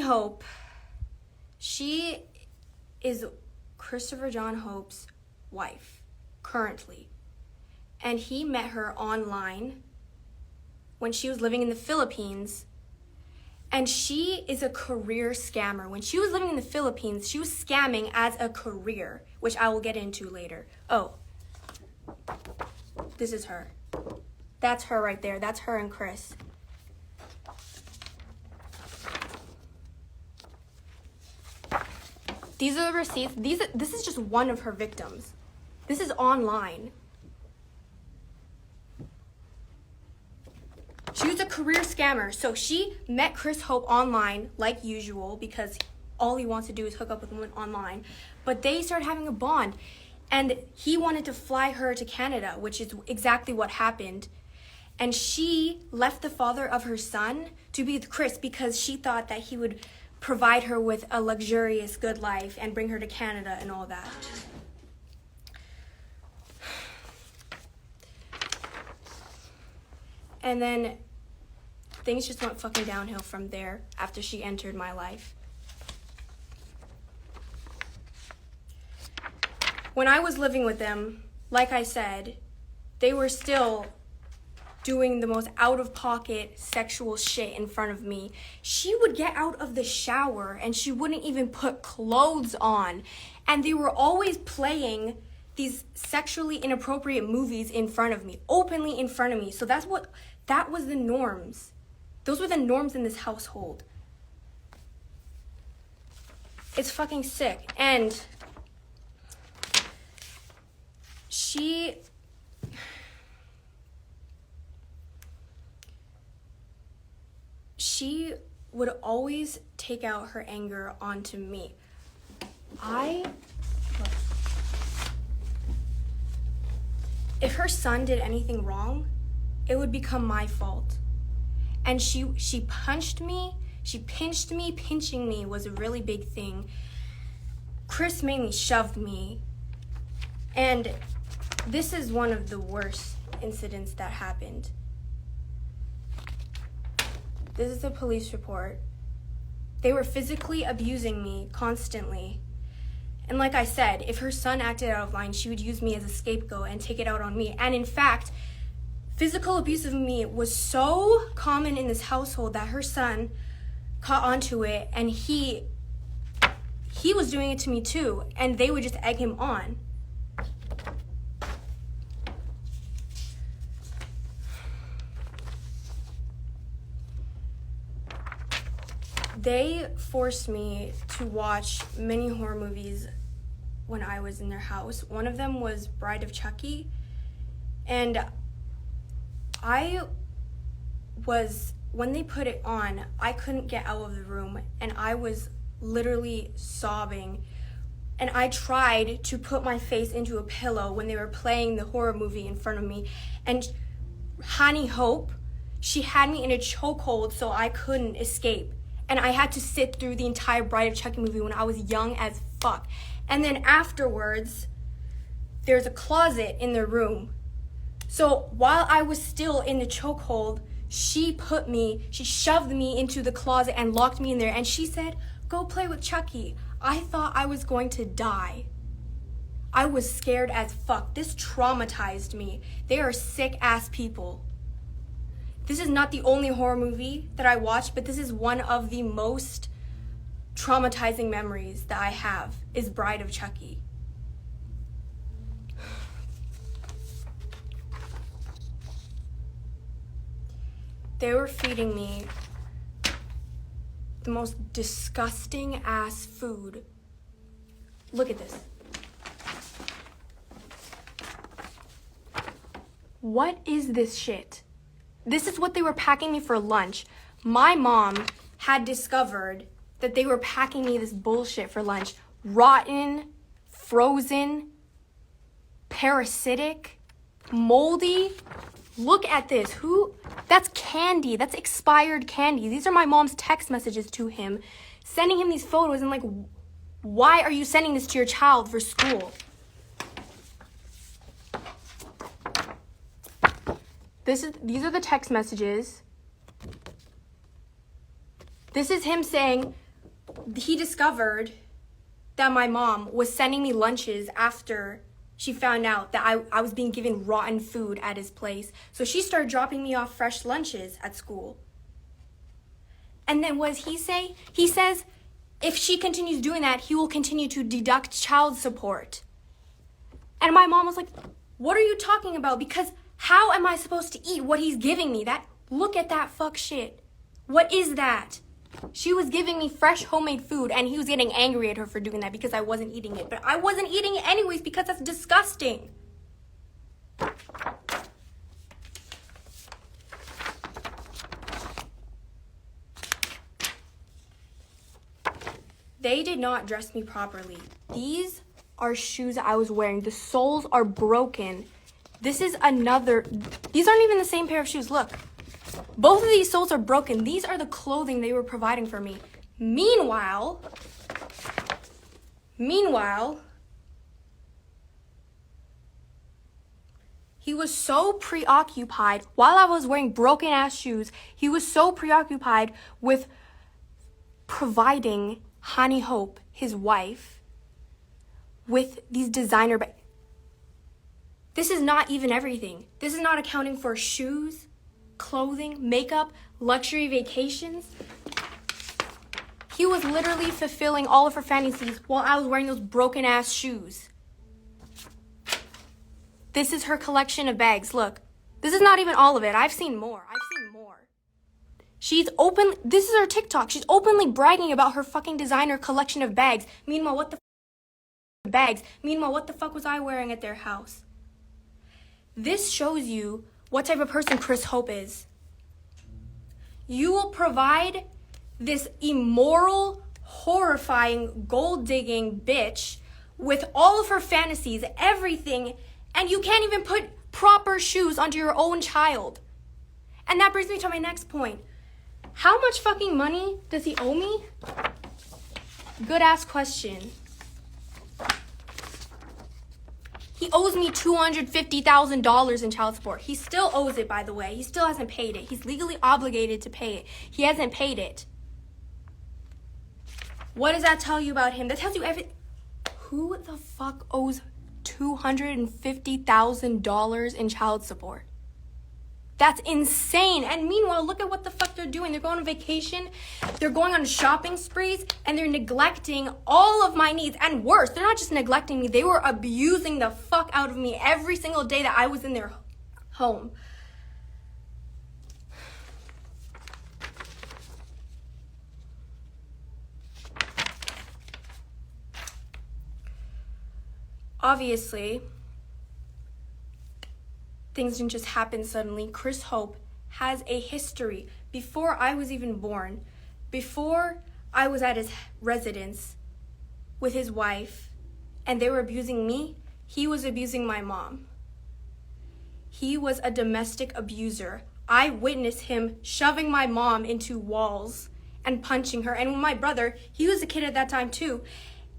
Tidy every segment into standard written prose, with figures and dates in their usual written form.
Hope, she is Christopher John Hope's wife, currently. And he met her online when she was living in the Philippines. And she is a career scammer. When she was living in the Philippines, she was scamming as a career, which I will get into later. Oh, this is her. That's her right there. That's her and Chris. These are the receipts. This is just one of her victims. This is online. She was a career scammer. So she met Chris Hope online, like usual, because all he wants to do is hook up with women online. But they started having a bond. And he wanted to fly her to Canada, which is exactly what happened. And she left the father of her son to be with Chris because she thought that he would provide her with a luxurious, good life and bring her to Canada and all that. And then things just went fucking downhill from there after she entered my life. When I was living with them, like I said, they were still doing the most out-of-pocket sexual shit in front of me. She would get out of the shower and she wouldn't even put clothes on. And they were always playing these sexually inappropriate movies in front of me, openly in front of me. So that was the norms. Those were the norms in this household. It's fucking sick. And she would always take out her anger onto me. If her son did anything wrong, it would become my fault. And she punched me, she pinched me. Pinching me was a really big thing. Chris mainly shoved me. And this is one of the worst incidents that happened. This is a police report. They were physically abusing me constantly. And like I said, if her son acted out of line, she would use me as a scapegoat and take it out on me. And in fact, physical abuse of me was so common in this household that her son caught onto it, and he was doing it to me too, and they would just egg him on. They forced me to watch many horror movies when I was in their house. One of them was Bride of Chucky. And when they put it on, I couldn't get out of the room and I was literally sobbing. And I tried to put my face into a pillow when they were playing the horror movie in front of me. And Honey Hope, she had me in a chokehold so I couldn't escape. And I had to sit through the entire Bride of Chucky movie when I was young as fuck. And then afterwards, there's a closet in the room. So while I was still in the chokehold, she shoved me into the closet and locked me in there. And she said, "Go play with Chucky." I thought I was going to die. I was scared as fuck. This traumatized me. They are sick ass people. This is not the only horror movie that I watched, but this is one of the most traumatizing memories that I have, is Bride of Chucky. They were feeding me the most disgusting ass food. Look at this. What is this shit? This is what they were packing me for lunch. My mom had discovered that they were packing me this bullshit for lunch. Rotten, frozen, parasitic, moldy. Look at this. That's candy. That's expired candy. These are my mom's text messages to him, sending him these photos and like, why are you sending this to your child for school? These are the text messages. This is him saying, he discovered that my mom was sending me lunches after she found out that I was being given rotten food at his place. So she started dropping me off fresh lunches at school. And then what does he say? He says, if she continues doing that, he will continue to deduct child support. And my mom was like, what are you talking about? Because how am I supposed to eat what he's giving me? Look at that fuck shit. What is that? She was giving me fresh homemade food and he was getting angry at her for doing that because I wasn't eating it. But I wasn't eating it anyways because that's disgusting. They did not dress me properly. These are shoes that I was wearing. The soles are broken. These aren't even the same pair of shoes. Look. Both of these soles are broken. These are the clothing they were providing for me. Meanwhile, he was so preoccupied, while I was wearing broken ass shoes, he was so preoccupied with providing Honey Hope, his wife, with these designer bags. This is not even everything. This is not accounting for shoes, clothing, makeup, luxury vacations. He was literally fulfilling all of her fantasies while I was wearing those broken ass shoes. This is her collection of bags. Look, this is not even all of it. I've seen more. This is her TikTok. She's openly bragging about her fucking designer collection of bags. Meanwhile, what the fuck was I wearing at their house? This shows you what type of person Chris Hope is. You will provide this immoral, horrifying, gold-digging bitch with all of her fantasies, everything, and you can't even put proper shoes onto your own child. And that brings me to my next point. How much fucking money does he owe me? Good ass question. He owes me $250,000 in child support. He still owes it, by the way. He still hasn't paid it. He's legally obligated to pay it. He hasn't paid it. What does that tell you about him? That tells you everything. Who the fuck owes $250,000 in child support? That's insane. And meanwhile, look at what the fuck they're doing. They're going on vacation, they're going on shopping sprees, and they're neglecting all of my needs. And worse, they're not just neglecting me, they were abusing the fuck out of me every single day that I was in their home. Obviously, things didn't just happen suddenly. Chris Hope has a history. Before I was even born, before I was at his residence with his wife and they were abusing me, he was abusing my mom. He was a domestic abuser. I witnessed him shoving my mom into walls and punching her. And my brother, he was a kid at that time too.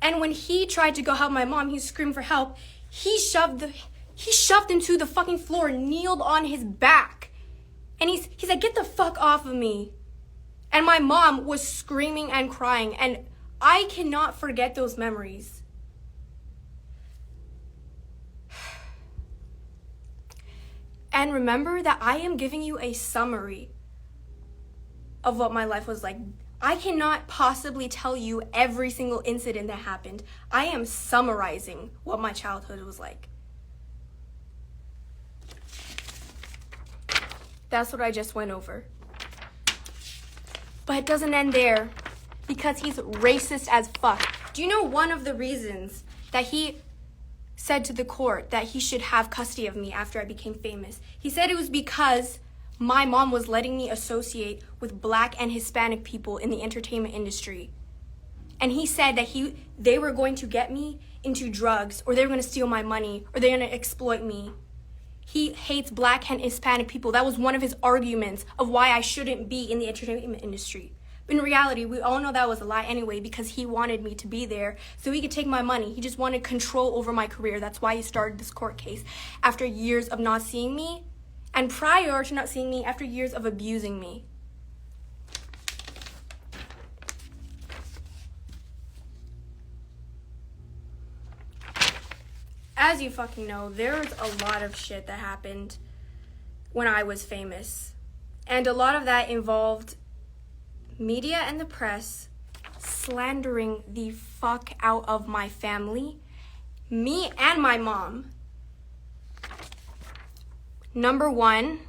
And when he tried to go help my mom, he screamed for help. He shoved into the fucking floor, kneeled on his back. And he's like, get the fuck off of me. And my mom was screaming and crying. And I cannot forget those memories. And remember that I am giving you a summary of what my life was like. I cannot possibly tell you every single incident that happened. I am summarizing what my childhood was like. That's what I just went over. But it doesn't end there, because he's racist as fuck. Do you know one of the reasons that he said to the court that he should have custody of me after I became famous? He said it was because my mom was letting me associate with Black and Hispanic people in the entertainment industry. And he said that they were going to get me into drugs, or they were going to steal my money, or they're going to exploit me. He hates Black and Hispanic people. That was one of his arguments of why I shouldn't be in the entertainment industry. But in reality, we all know that was a lie anyway, because he wanted me to be there so he could take my money. He just wanted control over my career. That's why he started this court case after years of not seeing me, and prior to not seeing me, after years of abusing me. as you fucking know, there was a lot of shit that happened when I was famous. And a lot of that involved media and the press slandering the fuck out of my family, me and my mom. Number one,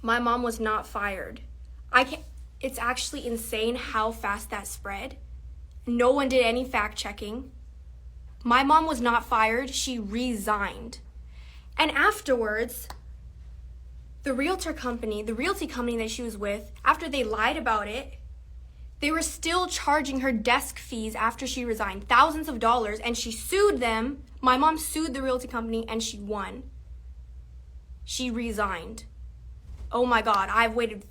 my mom was not fired. It's actually insane how fast that spread. No one did any fact checking. My mom was not fired, she resigned. And afterwards, the realty company that she was with, after they lied about it, they were still charging her desk fees after she resigned, thousands of dollars, and she sued them. My mom sued the realty company and she won. She resigned. Oh my God, I've waited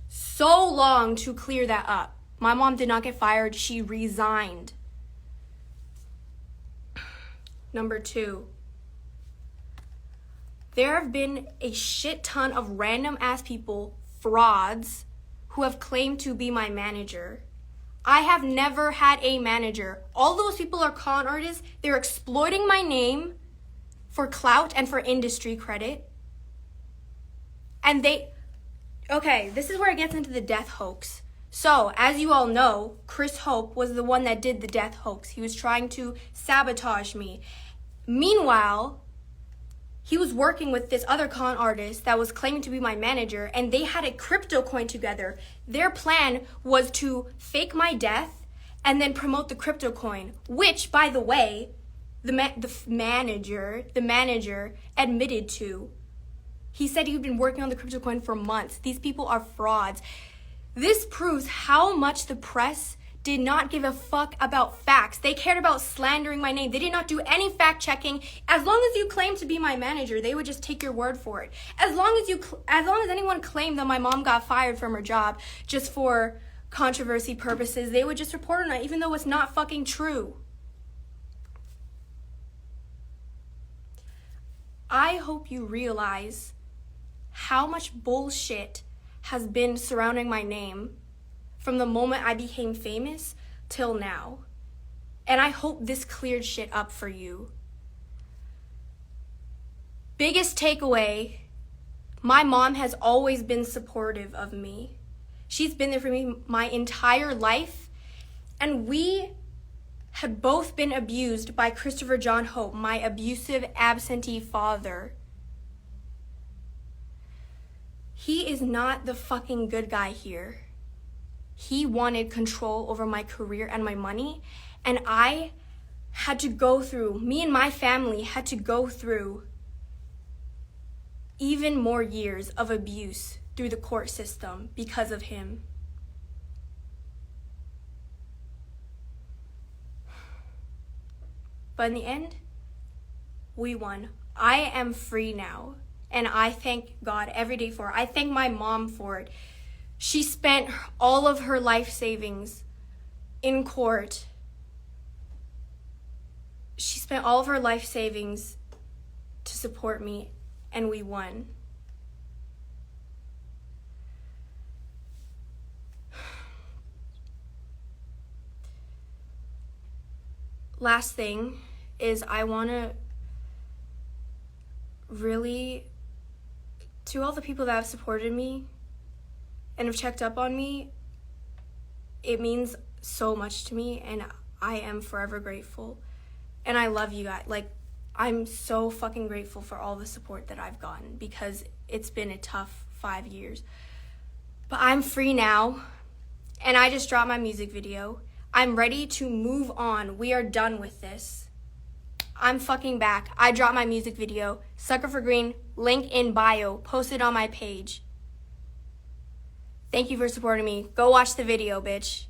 so long to clear that up. My mom did not get fired, she resigned. Number two, there have been a shit ton of random ass people, frauds, who have claimed to be my manager. I have never had a manager. All those people are con artists. They're exploiting my name for clout and for industry credit. And this is where it gets into the death hoax. So, as you all know, Chris Hope was the one that did the death hoax. He was trying to sabotage me. Meanwhile, he was working with this other con artist that was claiming to be my manager, and they had a crypto coin together. Their plan was to fake my death and then promote the crypto coin, which, by the way, the manager admitted to. He said he'd been working on the crypto coin for months. These people are frauds. This proves how much the press did not give a fuck about facts. They cared about slandering my name. They did not do any fact checking. As long as you claim to be my manager, they would just take your word for it. As long as anyone claimed that my mom got fired from her job just for controversy purposes, they would just report on it, even though it's not fucking true. I hope you realize how much bullshit has been surrounding my name from the moment I became famous till now. And I hope this cleared shit up for you. Biggest takeaway, my mom has always been supportive of me. She's been there for me my entire life. And we had both been abused by Christopher John Hope, my abusive, absentee father. He is not the fucking good guy here. He wanted control over my career and my money, and me and my family had to go through even more years of abuse through the court system because of him. But in the end, we won. I am free now, and I thank God every day for it. I thank my mom for it. She spent all of her life savings in court. She spent all of her life savings to support me, and we won. Last thing is I want to really, to all the people that have supported me and have checked up on me, it means so much to me, and I am forever grateful. And I love you guys. Like, I'm so fucking grateful for all the support that I've gotten, because it's been a tough 5 years. But I'm free now, and I just dropped my music video. I'm ready to move on. We are done with this. I'm fucking back. I dropped my music video. Sucker for Green, link in bio, posted on my page. Thank you for supporting me. Go watch the video, bitch.